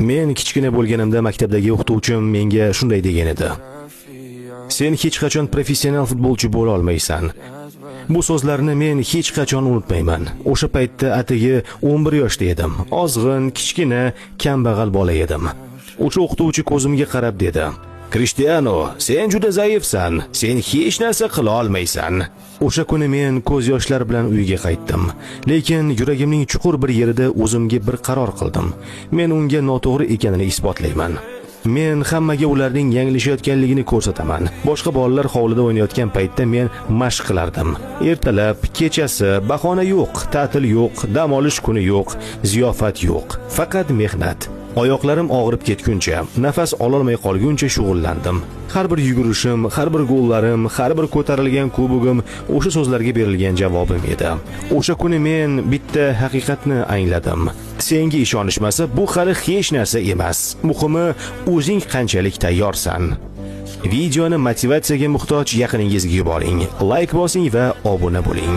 Men kichkina bo'lganimda maktabdagi o'qituvchim menga shunday degan edi. Sen hech qachon professional futbolchi bo'la olmaysan. Bu so'zlarni men hech qachon unutmayman. O'sha paytda atigi 11 yoshda edim. Ozg'in, kichkina, kambag'al bola edim. O'sha o'qituvchi ko'zimga qarab dedi: "Cristiano, sen juda zaifsan. Sen hech narsa qila olmaysan." O'sha kuni men ko'z yoshlar bilan uyga qaytdim. Lekin yuragimning chuqur bir yerida o'zimga bir qaror qildim. Men unga noto'g'ri ekanini isbotlayman. Men hammaga ularning yanglishayotganligini ko'rsataman. Boshqa bolalar hovlida o'ynayotgan paytda men mashq qilardim. Ertalab, kechasi, bahona yo'q, ta'til yo'q, dam olish kuni yo'q, ziyofat yo'q. Faqat mehnat. Oyoqlarim og'rib ketguncha, nafas ololmay qolguncha shug'ullandim. Har bir yugurishim, har bir gollarim, har bir ko'tarilgan kubogim o'sha so'zlarga berilgan javobim edi. O'sha kuni men bitta haqiqatni angladim. Senga ishonishmasa, bu hali hech narsa emas. Muhimi, o'zing qanchalik tayyorsan. Videoni motivatsiyaga muhtoj yaqiningizga yuboring. Like bosing va obuna bo'ling.